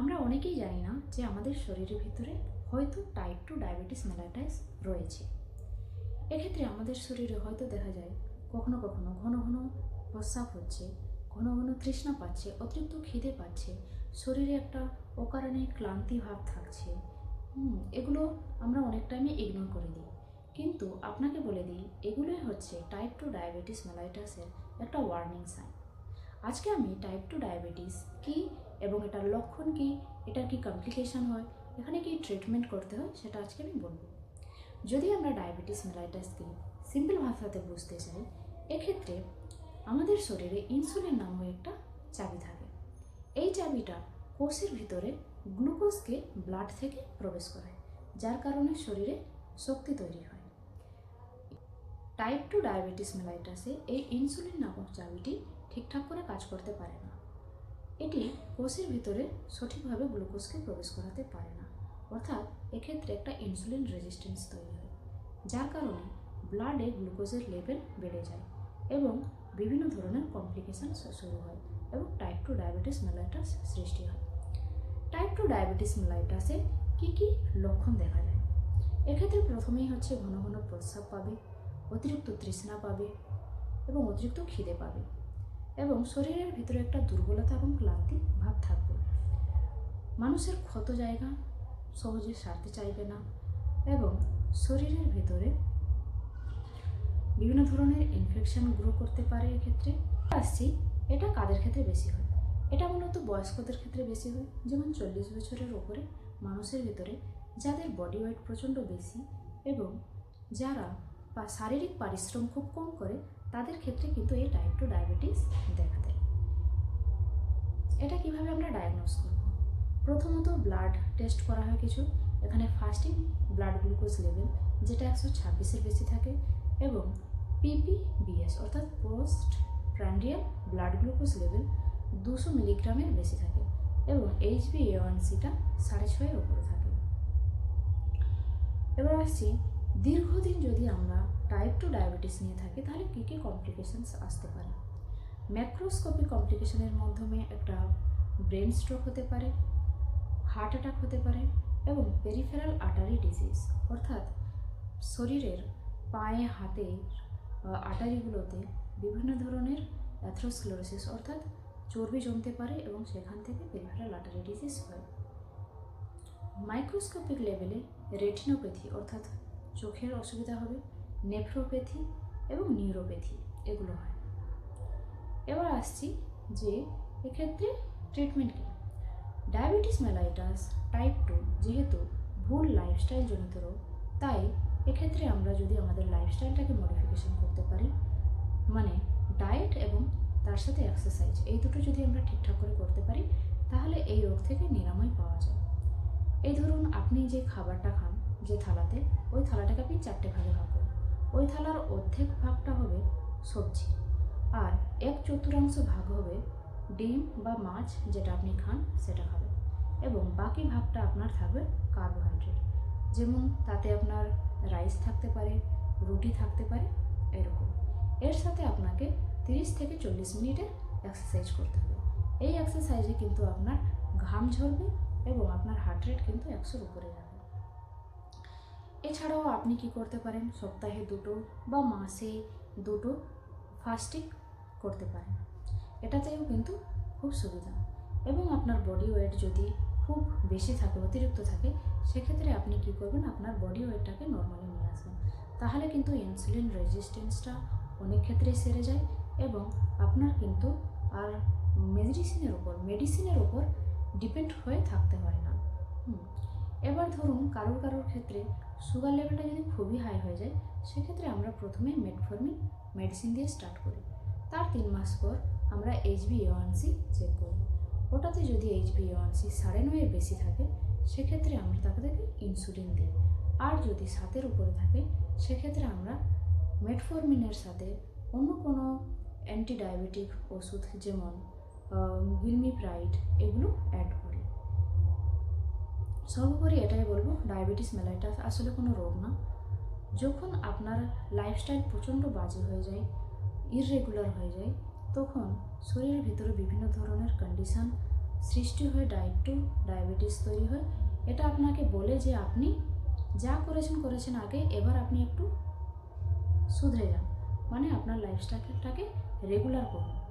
আমরা অনেকেই জানি না যে আমাদের শরীরের ভিতরে হয়তো টাইপ 2 ডায়াবেটিস মেলাইটাস রয়েছে। এক্ষেত্রে আমাদের শরীরে হয়তো দেখা যায় কখনো কখনো ঘন ঘন প্রস্রাব হচ্ছে, ঘন ঘন তৃষ্ণা পাচ্ছে, অতিরিক্ত খিদে পাচ্ছে, শরীরে একটা অকারণে ক্লান্তি ভাব থাকছে। এগুলো আমরা অনেক টাইমে ইগনোর করে দিই। কিন্তু আপনাকে বলে দিই, এগুলোই হচ্ছে টাইপ 2 ডায়াবেটিস মেলাইটাসের একটা ওয়ার্নিং সাইন। আজকে আমি টাইপ 2 ডায়াবেটিস কী এবং এটার লক্ষণ কী, এটার কী কমপ্লিকেশান হয়, এখানে কী ট্রিটমেন্ট করতে হয়, সেটা আজকে আমি বলবো। যদি আমরা ডায়াবেটিস মেলাইটাসকে সিম্পল ভাষাতে বুঝতে চাই, এক্ষেত্রে আমাদের শরীরে ইনসুলিন নামক একটা চাবি থাকে। এই চাবিটা কোষের ভিতরে গ্লুকোজকে ব্লাড থেকে প্রবেশ করায়, যার কারণে শরীরে শক্তি তৈরি হয়। টাইপ 2 ডায়াবেটিস মেলাইটাসে এই ইনসুলিন নামক চাবিটি ঠিকঠাক করে কাজ করতে পারে না। এটি কোষের ভিতরে সঠিকভাবে গ্লুকোজকে প্রবেশ করাতে পারে না, অর্থাৎ এক্ষেত্রে একটা ইনসুলিন রেজিস্ট্যান্স তৈরি হয়, যার কারণে ব্লাডে গ্লুকোজের লেভেল বেড়ে যায় এবং বিভিন্ন ধরনের কমপ্লিকেশান শুরু হয় এবং টাইপ 2 ডায়াবেটিস মেলাইটাস সৃষ্টি হয়। টাইপ 2 ডায়াবেটিস মেলাইটাসে কী কী লক্ষণ দেখা যায়? এক্ষেত্রে প্রথমেই হচ্ছে ঘন ঘন প্রস্রাব পাবে, অতিরিক্ত তৃষ্ণা পাবে এবং অতিরিক্ত খিদে পাবে এবং শরীরের ভিতরে একটা দুর্বলতা এবং ক্লান্তি ভাব থাকবে। মানুষের ক্ষত জায়গা সহজে সারতে চাইবে না এবং শরীরের ভিতরে বিভিন্ন ধরনের ইনফেকশন গ্রো করতে পারে। এক্ষেত্রে আসছি, এটা কাদের ক্ষেত্রে বেশি হয়? এটা মূলত বয়স্কদের ক্ষেত্রে বেশি হয়, যেমন 40 বছরের ওপরে মানুষের ভিতরে যাদের বডি ওয়েট প্রচণ্ড বেশি এবং যারা শারীরিক পরিশ্রম খুব কম করে, তাদের ক্ষেত্রে কিন্তু এই টাইপ 2 ডায়াবেটিস দেখা দেয়। এটা কিভাবে আমরা ডায়াগনোস করব? প্রথমত ব্লাড টেস্ট করা হয় কিছু। এখানে ফাস্টিং ব্লাড গ্লুকোজ লেভেল, যেটা 126-এর বেশি থাকে, এবং পিপিবিএস অর্থাৎ post prandial blood glucose level 200 মিলিগ্রামের বেশি থাকে এবং HbA1cটা 6.5-এর উপরে থাকে। এবার আসছি, দীর্ঘদিন যদি আমরা টাইপ 2 ডায়াবেটিস নিয়ে থাকি, তাহলে কী কী কমপ্লিকেশানস আসতে পারে? ম্যাক্রোস্কোপিক কমপ্লিকেশনের মাধ্যমে একটা ব্রেন স্ট্রোক হতে পারে, হার্ট অ্যাটাক হতে পারে এবং পেরিফেরাল আর্টারি ডিজিজ অর্থাৎ শরীরের পায়ে হাতে আর্টারিগুলোতে বিভিন্ন ধরনের অ্যাথেরোস্ক্লেরোসিস অর্থাৎ চর্বি জমতে পারে এবং সেখান থেকে পেরিফেরাল আর্টারি ডিজিজ হয়। মাইক্রোস্কোপিক লেভেলে রেটিনোপ্যাথি অর্থাৎ চোখের অসুবিধা হবে, নেফ্রোপ্যাথি এবং নিউরোপ্যাথি এগুলো হয়। এবার আসছি যে এক্ষেত্রে ট্রিটমেন্ট কী? ডায়াবেটিস মেলাইটাস টাইপ 2 যেহেতু ভুল লাইফস্টাইল জনিত রোগ, তাই এক্ষেত্রে আমরা যদি আমাদের লাইফস্টাইলটাকে মডিফিকেশন করতে পারি, মানে ডায়েট এবং তার সাথে এক্সারসাইজ, এই দুটো যদি আমরা ঠিকঠাক করে করতে পারি, তাহলে এই রোগ থেকে নিরাময় পাওয়া যায়। এই ধরুন, আপনি যে খাবারটা খান যে থালাতে, ওই থালাটাকে আপনি 4টে ভাগে ভাগ করুন। ওই থালার অর্ধেক ভাগটা হবে সবজি, আর 1/4 ভাগ হবে ডিম বা মাছ, যেটা আপনি খান সেটা খাবেন, এবং বাকি ভাগটা আপনার থাকবে কার্বোহাইড্রেট, যেমন তাতে আপনার রাইস থাকতে পারে, রুটি থাকতে পারে, এরকম। এর সাথে আপনাকে 30 থেকে 40 মিনিটের এক্সারসাইজ করতে হবে। এই এক্সারসাইজে কিন্তু আপনার ঘাম ঝরবে এবং আপনার হার্ট রেট কিন্তু 100-র উপরে যাবে। এছাড়াও আপনি কি করতে পারেন, সপ্তাহে 2টো বা মাসে 2টো ফাস্টিং করতে পারেন। এটাতেও কিন্তু খুব সুবিধা। এবং আপনার বডি ওয়েট যদি খুব বেশি থাকে, অতিরিক্ত থাকে, সেক্ষেত্রে আপনি কি করবেন, আপনার বডি ওয়েটটাকে নর্মালি নিয়ে আসবেন। তাহলে কিন্তু ইনসুলিন রেজিস্ট্যান্সটা অনেক ক্ষেত্রেই সেরে যায় এবং আপনার কিন্তু আর মেডিসিনের ওপর ডিপেন্ড হয়ে থাকতে হয় না। এবার ধরুন কারোর ক্ষেত্রে সুগার লেভেলটা যদি খুবই হাই হয়ে যায়, সেক্ষেত্রে আমরা প্রথমে মেটফর্মিন মেডিসিন দিয়ে স্টার্ট করি। তার 3 মাস পর আমরা HbA1c চেক করি। ওটাতে যদি HbA1c 9.5-এর বেশি থাকে, সেক্ষেত্রে আমরা তাকে ইনসুলিন দিই। আর যদি 7-এর উপরে থাকে, সেক্ষেত্রে আমরা মেটফর্মিনের সাথে অন্য কোনো অ্যান্টি ডায়াবেটিক ওষুধ যেমন গিলমিপ্রাইড এগুলো অ্যাড করি। সর্বোপরি এটাই বলবো, ডায়াবেটিস মেলাইটাস আসলে কোনো রোগ না। যখন আপনার লাইফস্টাইল প্রচণ্ড বাজে হয়ে যায়, ইররেগুলার হয়ে যায়, তখন শরীরের ভিতরে বিভিন্ন ধরনের কন্ডিশান সৃষ্টি হয় টাইপ 2 ডায়াবেটিস তৈরি হয়। এটা আপনাকে বলে যে আপনি যা করেছেন আগে, এবার আপনি একটু শুধরে যান, মানে আপনার লাইফস্টাইলটাকে রেগুলার করুন।